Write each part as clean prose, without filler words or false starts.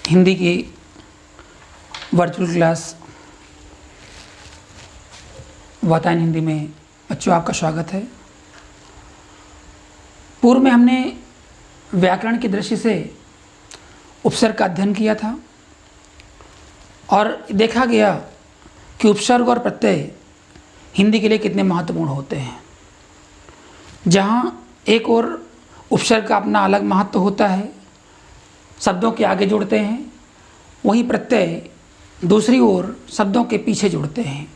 हिंदी की virtual class Vatayan Hindi में बच्चों आपका स्वागत है। पूर्व में हमने व्याकरण की दृष्टि से उपसर्ग का अध्ययन किया था और देखा गया कि उपसर्ग और प्रत्यय हिंदी के लिए कितने महत्वपूर्ण होते हैं। जहाँ एक और उपसर्ग का अपना अलग महत्व होता है, शब्दों के आगे जुड़ते हैं, वहीं प्रत्यय दूसरी ओर शब्दों के पीछे जुड़ते हैं।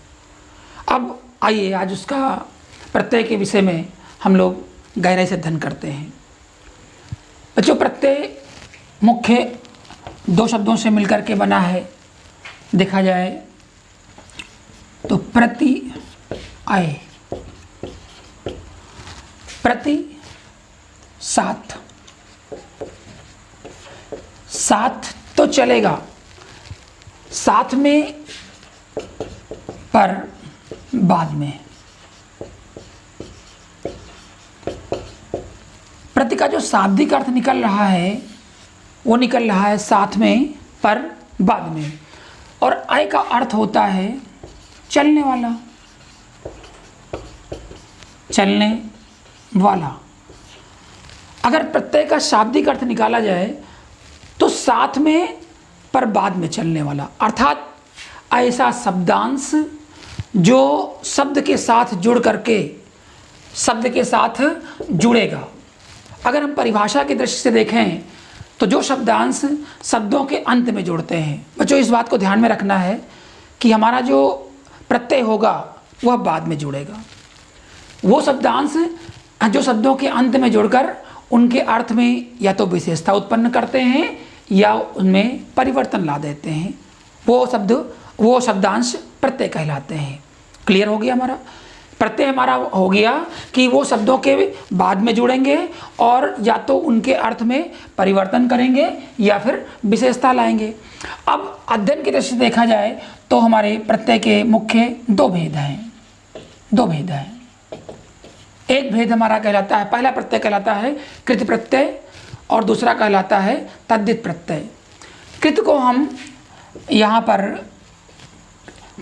अब आइए आज उसका प्रत्यय के विषय में हम लोग गहराई से अध्ययन करते हैं। बच्चों, प्रत्यय मुख्य दो शब्दों से मिलकर के बना है। देखा जाए तो प्रति आय, प्रति साथ, साथ तो चलेगा, साथ में पर बाद में। प्रति का जो शाब्दिक अर्थ निकल रहा है वो निकल रहा है साथ में पर बाद में, और आय का अर्थ होता है चलने वाला, चलने वाला। अगर प्रत्यय का शाब्दिक अर्थ निकाला जाए तो साथ में पर बाद में चलने वाला, अर्थात ऐसा शब्दांश जो शब्द के साथ जुड़ करके शब्द के साथ जुड़ेगा। अगर हम परिभाषा की दृष्टि से देखें तो जो शब्दांश शब्दों के अंत में जुड़ते हैं, बच्चों इस बात को ध्यान में रखना है कि हमारा जो प्रत्यय होगा वह बाद में जुड़ेगा। वो शब्दांश जो शब्दों के अंत में जुड़कर उनके अर्थ में या तो विशेषता उत्पन्न करते हैं या उनमें परिवर्तन ला देते हैं, वो शब्दांश प्रत्यय कहलाते हैं। क्लियर हो गया? हमारा प्रत्यय हमारा हो गया कि वो शब्दों के बाद में जुड़ेंगे और या तो उनके अर्थ में परिवर्तन करेंगे या फिर विशेषता लाएंगे। अब अध्ययन की दृष्टि से देखा जाए तो हमारे प्रत्यय के मुख्य दो भेद हैं। एक भेद हमारा कहलाता है, पहला प्रत्यय कहलाता है कृत प्रत्यय और दूसरा कहलाता है तद्धित प्रत्यय। कृत को हम यहाँ पर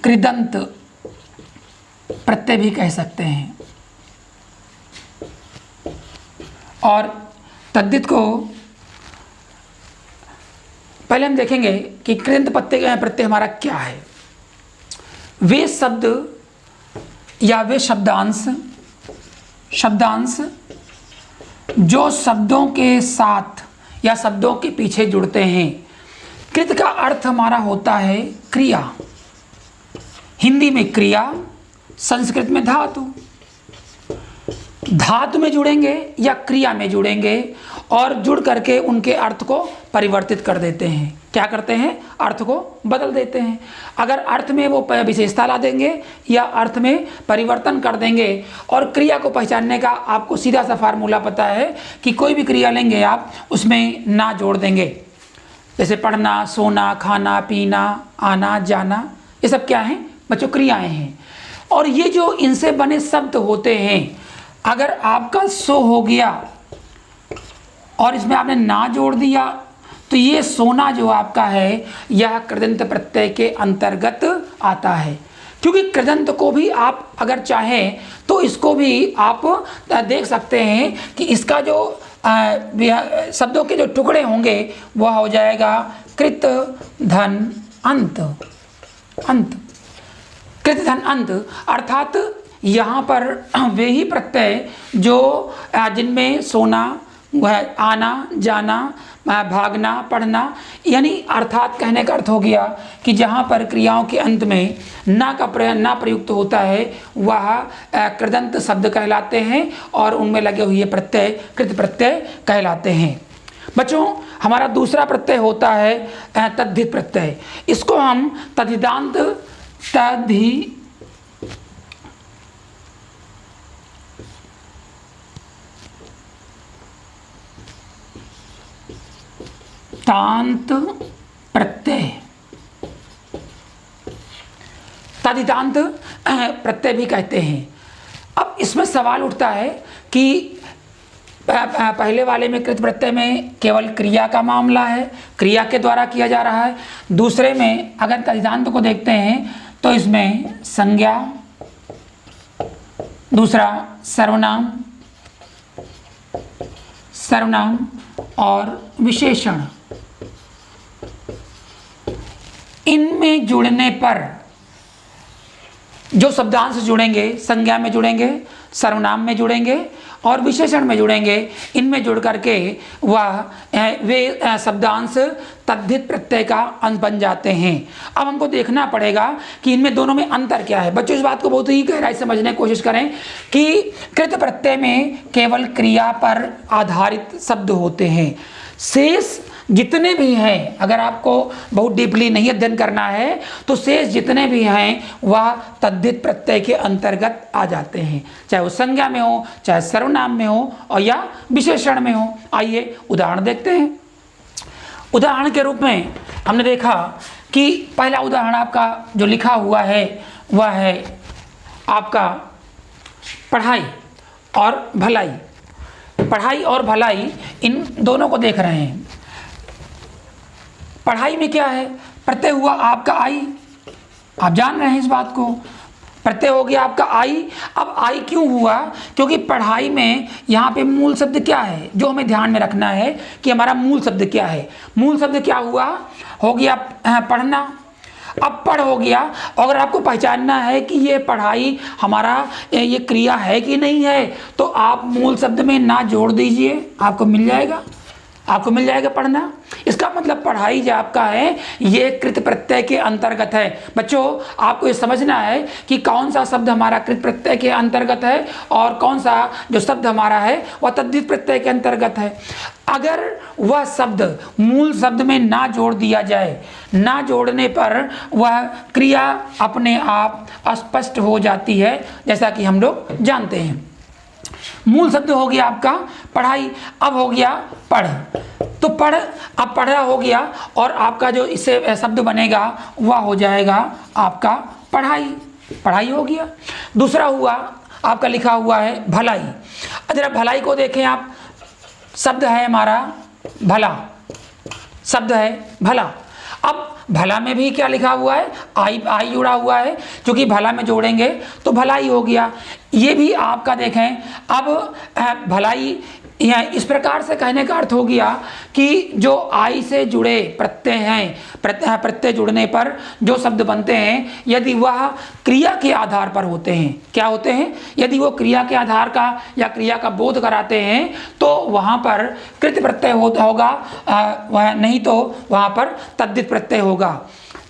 कृदंत प्रत्यय भी कह सकते हैं, और तद्धित को पहले हम देखेंगे कि कृदंत प्रत्यय हमारा क्या है। वे शब्द या वे शब्दांश जो शब्दों के साथ या शब्दों के पीछे जुड़ते हैं। कृत का अर्थ हमारा होता है क्रिया, हिंदी में क्रिया, संस्कृत में धातु। धातु में जुड़ेंगे या क्रिया में जुड़ेंगे और जुड़ करके उनके अर्थ को परिवर्तित कर देते हैं। क्या करते हैं? अर्थ को बदल देते हैं। अगर अर्थ में वो विशेषता ला देंगे या अर्थ में परिवर्तन कर देंगे। और क्रिया को पहचानने का आपको सीधा सा फार्मूला पता है कि कोई भी क्रिया लेंगे आप, उसमें ना जोड़ देंगे। जैसे पढ़ना, सोना, खाना, पीना, आना, जाना, ये सब क्या हैं बच्चों? क्रियाएं हैं। और ये जो इनसे बने शब्द होते हैं, अगर आपका सो हो गया और इसमें आपने ना जोड़ दिया तो ये सोना जो आपका है यह कृदंत प्रत्यय के अंतर्गत आता है। क्योंकि कृदंत को भी आप अगर चाहें तो इसको भी आप देख सकते हैं कि इसका जो शब्दों के जो टुकड़े होंगे वह हो जाएगा कृत धन अंत। कृत धन अंत अर्थात यहाँ पर वे ही प्रत्यय जो जिनमें सोना, वह आना, जाना, भागना, पढ़ना, यानी अर्थात कहने का अर्थ हो गया कि जहाँ पर क्रियाओं के अंत में ना प्रयुक्त होता है वह कृदंत शब्द कहलाते हैं और उनमें लगे हुए प्रत्यय कृत प्रत्यय कहलाते हैं। बच्चों, हमारा दूसरा प्रत्यय होता है तद्धित प्रत्यय। इसको हम तद्धितांत प्रत्यय, तद्धितांत प्रत्यय भी कहते हैं। अब इसमें सवाल उठता है कि पहले वाले में कृत प्रत्यय में केवल क्रिया का मामला है, क्रिया के द्वारा किया जा रहा है। दूसरे में अगर तदितांत को देखते हैं तो इसमें संज्ञा, दूसरा सर्वनाम, सर्वनाम और विशेषण, इनमें जुड़ने पर जो शब्दांश जुड़ेंगे, संज्ञा में जुड़ेंगे, सर्वनाम में जुड़ेंगे और विशेषण में जुड़ेंगे, इनमें जुड़ करके वे शब्दांश तद्धित प्रत्यय का अंश बन जाते हैं। अब हमको देखना पड़ेगा कि इनमें दोनों में अंतर क्या है। बच्चों इस बात को बहुत ही गहराई से समझने की कोशिश करें कि कृत प्रत्यय में केवल क्रिया पर आधारित शब्द होते हैं। शेष जितने भी हैं, अगर आपको बहुत डीपली नहीं अध्ययन करना है तो शेष जितने भी हैं वह तद्धित प्रत्यय के अंतर्गत आ जाते हैं, चाहे वो संज्ञा में हो, चाहे सर्वनाम में हो और या विशेषण में हो। आइए उदाहरण देखते हैं। उदाहरण के रूप में हमने देखा कि पहला उदाहरण आपका जो लिखा हुआ है वह है आपका पढ़ाई और भलाई। पढ़ाई और भलाई, इन दोनों को देख रहे हैं। पढ़ाई में क्या है, प्रत्यय हुआ आपका आई, आप जान रहे हैं इस बात को, प्रत्यय हो गया आपका आई। अब आई क्यों हुआ, क्योंकि पढ़ाई में यहाँ पे मूल शब्द क्या है जो हमें ध्यान में रखना है कि हमारा मूल शब्द क्या है। मूल शब्द क्या हुआ, हो गया पढ़ना। अब पढ़ हो गया, अगर आपको पहचानना है कि ये पढ़ाई हमारा ये क्रिया है कि नहीं है तो आप मूल शब्द में ना जोड़ दीजिए, आपको मिल जाएगा, आपको मिल जाएगा पढ़ना। इसका मतलब पढ़ाई जो आपका है ये कृत प्रत्यय के अंतर्गत है। बच्चों आपको ये समझना है कि कौन सा शब्द हमारा कृत प्रत्यय के अंतर्गत है और कौन सा जो शब्द हमारा है वह तद्धित प्रत्यय के अंतर्गत है। अगर वह शब्द मूल शब्द में ना जोड़ दिया जाए, ना जोड़ने पर वह क्रिया अपने आप अस्पष्ट हो जाती है, जैसा कि हम लोग जानते हैं। मूल शब्द हो गया आपका पढ़ाई, अब हो गया पढ़, तो पढ़, अब पढ़ा हो गया और आपका जो इससे शब्द बनेगा वह हो जाएगा आपका पढ़ाई, पढ़ाई हो गया। दूसरा हुआ आपका लिखा हुआ है भलाई। अगर भलाई को देखें आप, शब्द है हमारा भला, शब्द है भला। अब भला में भी क्या लिखा हुआ है, आई, आई जुड़ा हुआ है, क्योंकि भला में जोड़ेंगे तो भलाई हो गया। ये भी आपका देखें, अब भलाई इस प्रकार से कहने का अर्थ हो गया कि जो आई से जुड़े प्रत्यय हैं, प्रत्यय जुड़ने पर जो शब्द बनते हैं यदि वह क्रिया के आधार पर होते हैं, क्या होते हैं, यदि वो क्रिया के आधार का या क्रिया का बोध कराते हैं तो वहाँ पर कृत प्रत्यय होगा, वह नहीं तो वहाँ पर तद्धित प्रत्यय होगा।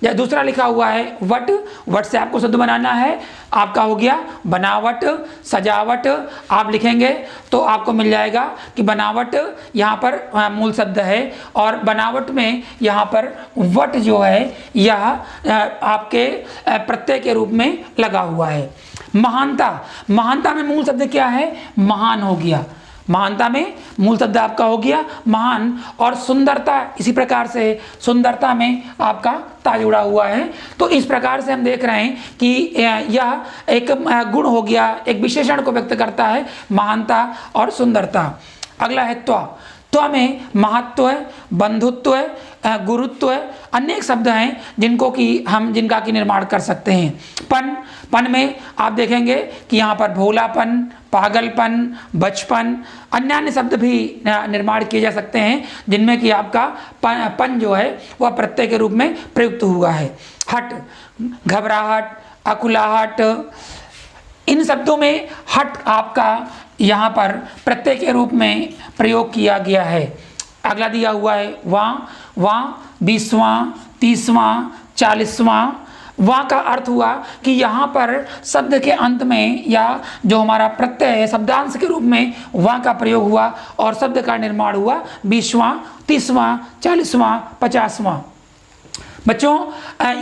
या दूसरा लिखा हुआ है वट, वट से आपको शब्द बनाना है, आपका हो गया बनावट, सजावट। आप लिखेंगे तो आपको मिल जाएगा कि बनावट यहाँ पर मूल शब्द है और बनावट में यहाँ पर वट जो है यह आपके प्रत्यय के रूप में लगा हुआ है। महानता, महानता में मूल शब्द क्या है, महान हो गया, महानता में मूल शब्द आपका हो गया महान। और सुंदरता इसी प्रकार से, सुंदरता में आपका ता जुड़ा हुआ है। तो इस प्रकार से हम देख रहे हैं कि यह एक गुण हो गया, एक विशेषण को व्यक्त करता है, महानता और सुंदरता। अगला है त्वा। त्वा में महत्व है, बंधुत्व है, गुरुत्व है, अनेक शब्द हैं जिनका की निर्माण कर सकते हैं। पन, पन में आप देखेंगे कि यहाँ पर भोलापन, पागलपन, बचपन, अन्य शब्द भी निर्माण किए जा सकते हैं जिनमें कि आपका पन जो है वह प्रत्यय के रूप में प्रयुक्त हुआ है। हट, घबराहट, अकुलाहट, इन शब्दों में हट आपका यहाँ पर प्रत्यय के रूप में प्रयोग किया गया है। अगला दिया हुआ है वां, वां 20वां, 30वां, 40वां। वां का अर्थ हुआ कि यहाँ पर शब्द के अंत में या जो हमारा प्रत्यय है शब्दांश के रूप में वां का प्रयोग हुआ और शब्द का निर्माण हुआ 20वां, 30वां, 40वां, 50वां। बच्चों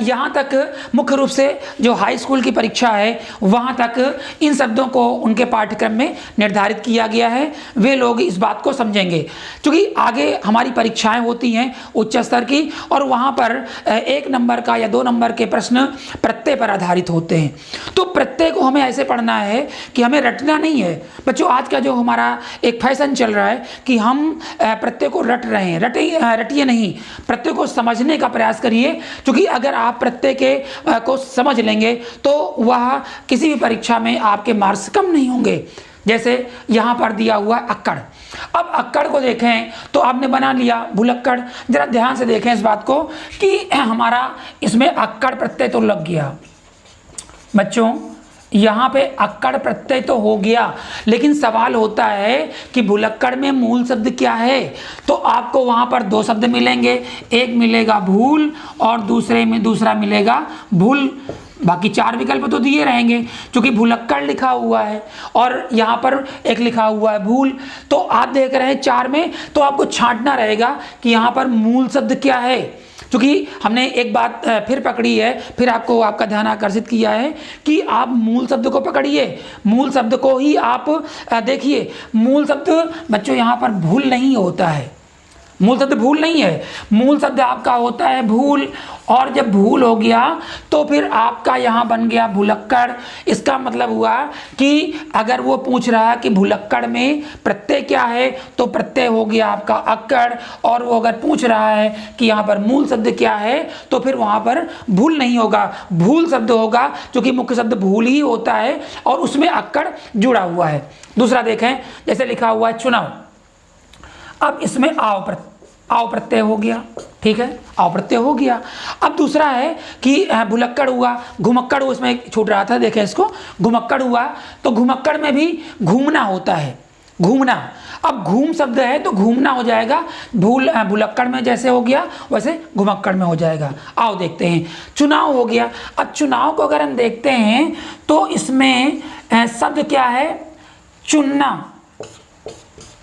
यहाँ तक मुख्य रूप से जो हाई स्कूल की परीक्षा है वहाँ तक इन शब्दों को उनके पाठ्यक्रम में निर्धारित किया गया है। वे लोग इस बात को समझेंगे, क्योंकि आगे हमारी परीक्षाएं होती हैं उच्च स्तर की, और वहाँ पर 1 नंबर का या 2 नंबर के प्रश्न प्रत्यय पर आधारित होते हैं। तो प्रत्यय को हमें ऐसे पढ़ना है कि हमें रटना नहीं है। बच्चों आज का जो हमारा एक फैशन चल रहा है कि हम प्रत्यय को रट रहे हैं, रटिए नहीं, प्रत्यय को समझने का प्रयास करिए, क्योंकि अगर आप प्रत्यय के को समझ लेंगे तो वह किसी भी परीक्षा में आपके मार्क्स कम नहीं होंगे। जैसे यहाँ पर दिया हुआ अक्कड़, अब अक्कड़ को देखें तो आपने बना लिया भुलक्कड़। जरा ध्यान से देखें इस बात को कि हमारा इसमें अक्कड़ प्रत्यय तो लग गया। बच्चों यहाँ पे अक्कड़ प्रत्यय तो हो गया, लेकिन सवाल होता है कि भुलक्कड़ में मूल शब्द क्या है। तो आपको वहाँ पर 2 शब्द मिलेंगे, एक मिलेगा भूल और दूसरा मिलेगा भूल। बाकी 4 विकल्प तो दिए रहेंगे, क्योंकि भुलक्कड़ लिखा हुआ है और यहाँ पर एक लिखा हुआ है भूल। तो आप देख रहे हैं 4 में, तो आपको छांटना रहेगा कि यहाँ पर मूल शब्द क्या है। क्योंकि हमने एक बात फिर पकड़ी है, फिर आपका ध्यान आकर्षित किया है कि आप मूल शब्द को पकड़िए, मूल शब्द को ही आप देखिए। मूल शब्द बच्चों यहाँ पर भूल नहीं होता है, मूल शब्द भूल नहीं है, मूल शब्द आपका होता है भूल। और जब भूल हो गया तो फिर आपका यहाँ बन गया भुलक्कड़। इसका मतलब हुआ कि अगर वो पूछ रहा है कि भुलक्कड़ में प्रत्यय क्या है तो प्रत्यय हो गया आपका अक्कड़, और वो अगर पूछ रहा है कि यहाँ पर मूल शब्द क्या है तो फिर वहाँ पर भूल नहीं होगा, भूल शब्द होगा, क्योंकि मुख्य शब्द भूल ही होता है और उसमें अक्कड़ जुड़ा हुआ है। दूसरा देखें, जैसे लिखा हुआ है चुनाव, अब इसमें आव प्रत्यय हो गया, ठीक है, आव प्रत्यय हो गया। अब दूसरा है कि भुलक्कड़ हुआ, घुमक्कड़ उसमें छूट रहा था, देखें इसको, घुमक्कड़ हुआ तो घुमक्कड़ में भी घूमना होता है, घूमना। अब घूम शब्द है तो घूमना हो जाएगा, भुलक्कड़ में जैसे हो गया वैसे घुमक्कड़ में हो जाएगा। आओ देखते हैं, चुनाव हो गया। अब चुनाव को अगर हम देखते हैं तो इसमें शब्द क्या है, चुनना।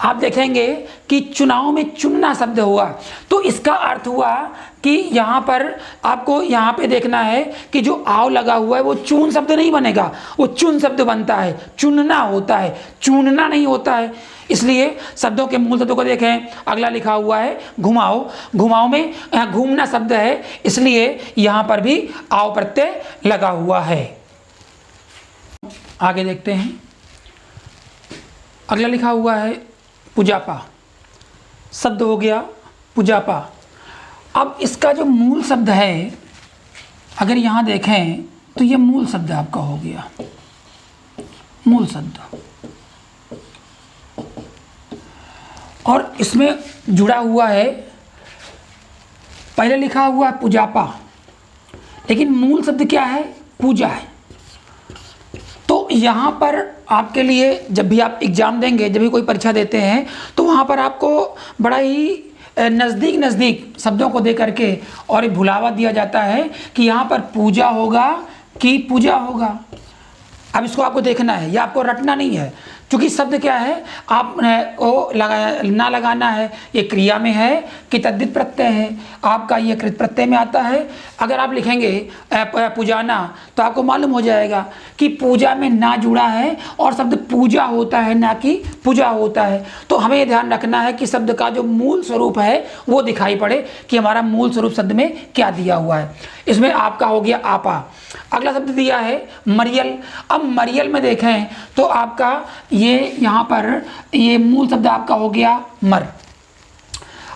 आप देखेंगे कि चुनाव में चुनना शब्द हुआ, तो इसका अर्थ हुआ कि यहाँ पर आपको यहाँ पे देखना है कि जो आव लगा हुआ है वो चून शब्द नहीं बनेगा, वो चुन शब्द बनता है, चुनना होता है, चूनना नहीं होता है। इसलिए शब्दों के मूल शब्दों को देखें, अगला लिखा हुआ है घुमाओ, घुमाओ में घूमना शब्द है, इसलिए यहाँ पर भी आव प्रत्यय लगा हुआ है। आगे देखते हैं, अगला लिखा हुआ है पुजापा, शब्द हो गया पुजापा। अब इसका जो मूल शब्द है अगर यहाँ देखें तो ये मूल शब्द आपका हो गया, मूल शब्द, और इसमें जुड़ा हुआ है, पहले लिखा हुआ है पुजापा, लेकिन मूल शब्द क्या है, पूजा है। तो यहाँ पर आपके लिए जब भी आप एग्ज़ाम देंगे, जब भी कोई परीक्षा देते हैं, तो वहाँ पर आपको बड़ा ही नज़दीक शब्दों को दे करके और एक भुलावा दिया जाता है कि यहाँ पर पूजा होगा कि पूजा होगा। अब इसको आपको देखना है, या आपको रटना नहीं है, क्योंकि शब्द क्या है आप वो ना लगाना है, ये क्रिया में है कि तद्धित प्रत्यय है, आपका ये कृत प्रत्यय में आता है। अगर आप लिखेंगे पूजाना तो आपको मालूम हो जाएगा कि पूजा में ना जुड़ा है और शब्द पूजा होता है, ना कि पूजा होता है। तो हमें ये ध्यान रखना है कि शब्द का जो मूल स्वरूप है वो दिखाई पड़े कि हमारा मूल स्वरूप शब्द में क्या दिया हुआ है। इसमें आपका हो गया आपा। अगला शब्द दिया है मरियल। अब मरियल में देखें तो आपका ये यहाँ पर ये मूल शब्द आपका हो गया मर।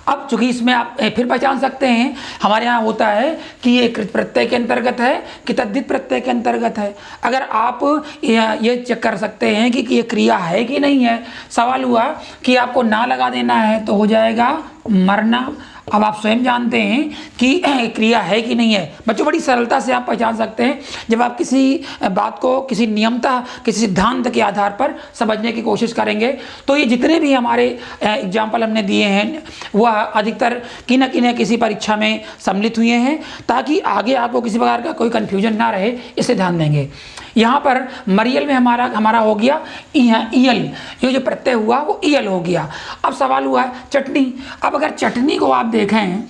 अब चूंकि इसमें आप फिर पहचान सकते हैं, हमारे यहाँ होता है कि ये कृत प्रत्यय के अंतर्गत है कि तद्धित प्रत्यय के अंतर्गत है। अगर आप ये चेक कर सकते हैं कि ये क्रिया है कि नहीं है। सवाल हुआ कि आपको ना लगा देना है तो हो जाएगा मरना। अब आप स्वयं जानते हैं कि क्रिया है कि नहीं है। बच्चों बड़ी सरलता से आप पहचान सकते हैं जब आप किसी बात को किसी नियमता, किसी सिद्धांत के आधार पर समझने की कोशिश करेंगे। तो ये जितने भी हमारे एग्जाम्पल हमने दिए हैं वह अधिकतर किसी परीक्षा में सम्मिलित हुए हैं, ताकि आगे आपको किसी प्रकार का कोई कन्फ्यूजन ना रहे, इसे ध्यान देंगे। यहाँ पर मरियल में हमारा हो गया ईयल, ये जो प्रत्यय हुआ वो ईयल हो गया। अब सवाल हुआ चटनी। अब अगर चटनी को आप देखें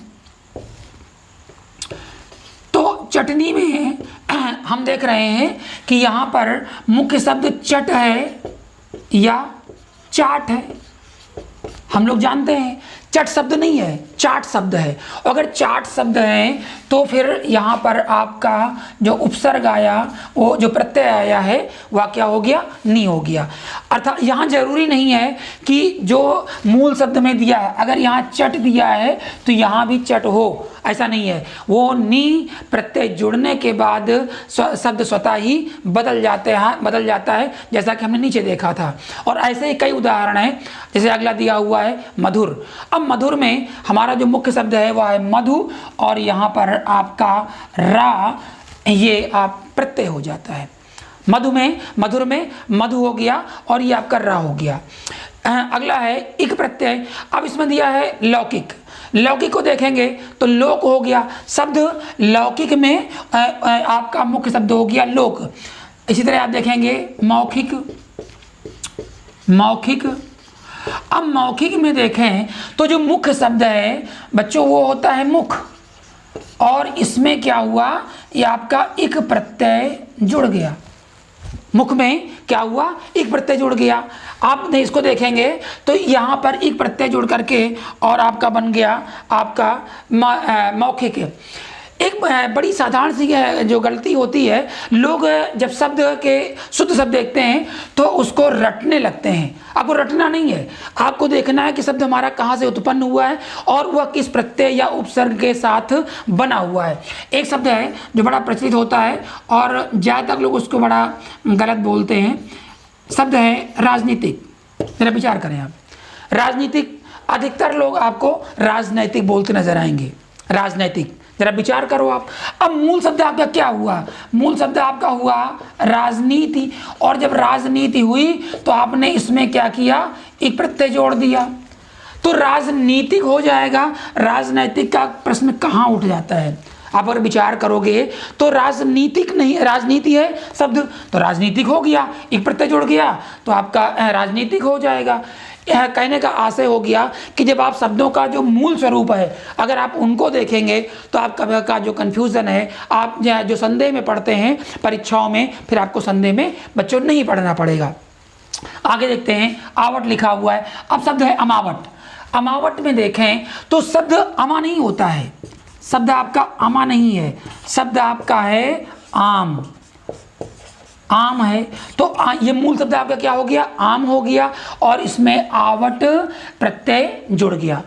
चटनी में हम देख रहे हैं कि यहाँ पर मुख्य शब्द चट है या चाट है। हम लोग जानते हैं चट शब्द नहीं है, चाट शब्द है। अगर चाट शब्द है तो फिर यहाँ पर आपका जो उपसर्ग आया, वो जो प्रत्यय आया है वह क्या हो गया, नी हो गया। अर्थात यहाँ जरूरी नहीं है कि जो मूल शब्द में दिया है, अगर यहाँ चट दिया है तो यहाँ भी चट हो, ऐसा नहीं है। वो नी प्रत्यय जुड़ने के बाद शब्द स्वतः ही बदल जाता है, जैसा कि हमने नीचे देखा था। और ऐसे ही कई उदाहरण हैं, जैसे अगला दिया हुआ है मधुर। अब मधुर में हमारा जो मुख्य शब्द है वह है मधु, और यहाँ पर आपका रा ये आप प्रत्यय हो जाता है। मधुर में मधु हो गया और ये आपका रा हो गया। अगला है इक प्रत्यय। अब इसमें दिया है लौकिक। लौकिक को देखेंगे तो लोक हो गया शब्द, लौकिक में आपका मुख्य शब्द हो गया लोक। इसी तरह आप देखेंगे मौखिक। अब मौखिक में देखें तो जो मुख्य शब्द है बच्चों वो होता है मुख, और इसमें क्या हुआ, ये आपका इक प्रत्यय जुड़ गया। मुख में क्या हुआ, एक प्रत्यय जुड़ गया। आप इसको देखेंगे तो यहाँ पर एक प्रत्यय जुड़ करके और आपका बन गया आपका मौखिक। एक बड़ी साधारण सी जो गलती होती है, लोग जब शब्द के शुद्ध शब्द देखते हैं तो उसको रटने लगते हैं। आपको रटना नहीं है, आपको देखना है कि शब्द हमारा कहाँ से उत्पन्न हुआ है और वह किस प्रत्यय या उपसर्ग के साथ बना हुआ है। एक शब्द है जो बड़ा प्रचलित होता है और ज़्यादातर लोग उसको बड़ा गलत बोलते हैं, शब्द है राजनीतिक। जरा विचार करें आप, राजनीतिक, अधिकतर लोग आपको राजनैतिक बोलते नजर आएंगे। राजनैतिक, जरा विचार करो आप। अब मूल शब्द आपका क्या हुआ, मूल शब्द आपका हुआ राजनीति, और जब राजनीति हुई तो आपने इसमें क्या किया, एक प्रत्यय जोड़ दिया, तो राजनीतिक हो जाएगा। राजनैतिक का प्रश्न कहाँ उठ जाता है, आप अगर विचार करोगे तो राजनीतिक नहीं, राजनीति है शब्द तो राजनीतिक हो गया, एक प्रत्यय जुड़ गया तो आपका राजनीतिक हो जाएगा। यह कहने का आशय हो गया कि जब आप शब्दों का जो मूल स्वरूप है अगर आप उनको देखेंगे तो आपका जो कन्फ्यूज़न है, आप जो संदेह में पढ़ते हैं परीक्षाओं में, फिर आपको संदेह में बच्चों नहीं पढ़ना पड़ेगा। आगे देखते हैं, आवट लिखा हुआ है। अब शब्द है अमावट। अमावट में देखें तो शब्द अमा नहीं होता है, शब्द आपका अमा नहीं है, शब्द आपका है आम। आम है तो ये मूल शब्द आपका क्या हो गया, आम हो गया, और इसमें आवट प्रत्यय जुड़ गया।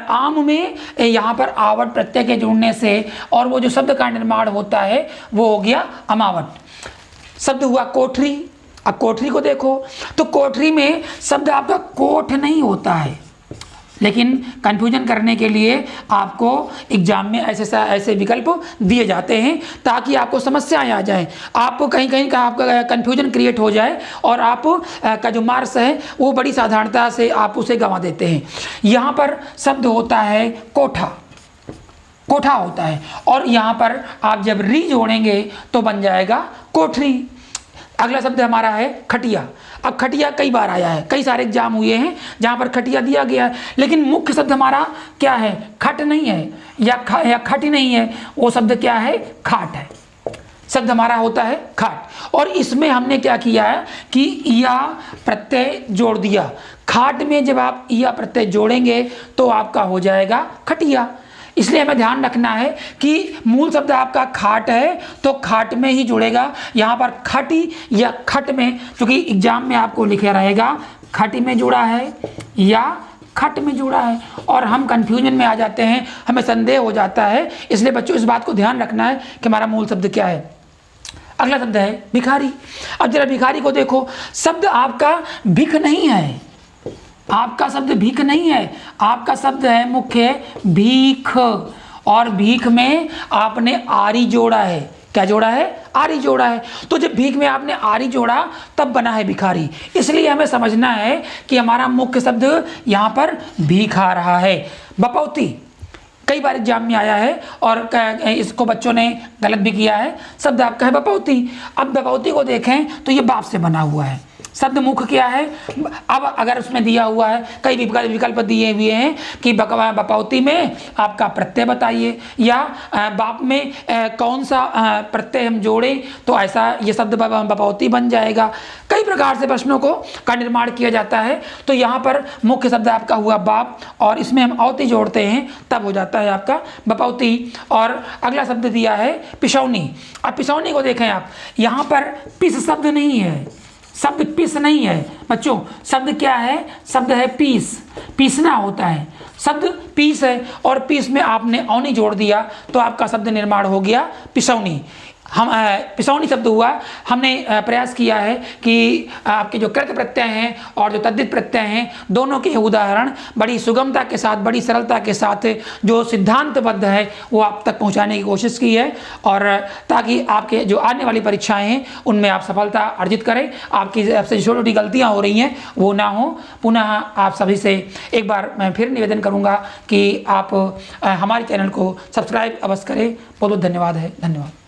आम में यहाँ पर आवट प्रत्यय के जुड़ने से और वो जो शब्द का निर्माण होता है वो हो गया अमावट। शब्द हुआ कोठरी। अब कोठरी को देखो तो कोठरी में शब्द आपका कोठ नहीं होता है, लेकिन कन्फ्यूजन करने के लिए आपको एग्जाम में ऐसे विकल्प दिए जाते हैं ताकि आपको समस्याएं आ जाएं, आपको कहीं का आपका कन्फ्यूजन क्रिएट हो जाए और आप का जो मार्क्स है वो बड़ी साधारणता से आप उसे गंवा देते हैं। यहाँ पर शब्द होता है कोठा, कोठा होता है, और यहाँ पर आप जब री जोड़ेंगे तो बन जाएगा कोठरी। अगला शब्द हमारा है खटिया। अब खटिया कई बार आया है, कई सारे एग्जाम हुए हैं जहाँ पर खटिया दिया गया है, लेकिन मुख्य शब्द हमारा क्या है, खट नहीं है या खट नहीं है, वो शब्द क्या है, खाट है। शब्द हमारा होता है खाट, और इसमें हमने क्या किया है कि या प्रत्यय जोड़ दिया। खाट में जब आप या प्रत्यय जोड़ेंगे तो आपका हो जाएगा खटिया। इसलिए हमें ध्यान रखना है कि मूल शब्द आपका खाट है तो खाट में ही जुड़ेगा। यहाँ पर खटी या खट में, क्योंकि एग्जाम में आपको लिखा रहेगा खटी में जुड़ा है या खट में जुड़ा है, और हम कंफ्यूजन में आ जाते हैं, हमें संदेह हो जाता है। इसलिए बच्चों इस बात को ध्यान रखना है कि हमारा मूल शब्द क्या है। अगला शब्द है भिखारी। अब जरा भिखारी को देखो, शब्द आपका भिख नहीं है, आपका शब्द भीख नहीं है, आपका शब्द है मुख्य भीख, और भीख में आपने आरी जोड़ा है। क्या जोड़ा है, आरी जोड़ा है। तो जब भीख में आपने आरी जोड़ा तब बना है भिखारी। इसलिए हमें समझना है कि हमारा मुख्य शब्द यहाँ पर भीख आ रहा है। बपौती कई बार एग्जाम में आया है और इसको बच्चों ने गलत भी किया है। शब्द आपका है बपौती। अब बपौती को देखें तो ये बाप से बना हुआ है, शब्द मुख क्या है? अब अगर उसमें दिया हुआ है, कई विकल्प दिए हुए हैं कि बपौती में आपका प्रत्यय बताइए, या बाप में कौन सा प्रत्यय हम जोड़ें तो ऐसा ये शब्द बपौती बन जाएगा। कई प्रकार से प्रश्नों का निर्माण किया जाता है। तो यहाँ पर मुख्य शब्द आपका हुआ बाप, और इसमें हम औती जोड़ते हैं तब हो जाता है आपका बपौती। और अगला शब्द दिया है पिसौनी। अब पिसौनी को देखें आप, यहाँ पर पिस शब्द नहीं है, शब्द पिस नहीं है बच्चों। शब्द क्या है? शब्द है पीस, पीसना होता है, शब्द पीस है, और पीस में आपने औनी जोड़ दिया तो आपका शब्द निर्माण हो गया पिसौनी। हम पिसौनी शब्द हुआ। हमने प्रयास किया है कि आपके जो कृत प्रत्यय हैं और जो तद्धित प्रत्यय हैं, दोनों के उदाहरण बड़ी सुगमता के साथ, बड़ी सरलता के साथ जो सिद्धांतबद्ध है वो आप तक पहुंचाने की कोशिश की है, और ताकि आपके जो आने वाली परीक्षाएं हैं उनमें आप सफलता अर्जित करें, आपकी आपसे जो छोटी छोटी गलतियाँ हो रही हैं वो ना हो। पुनः आप सभी से एक बार मैं फिर निवेदन करूँगा कि आप हमारे चैनल को सब्सक्राइब अवश्य करें। बहुत बहुत धन्यवाद है। धन्यवाद।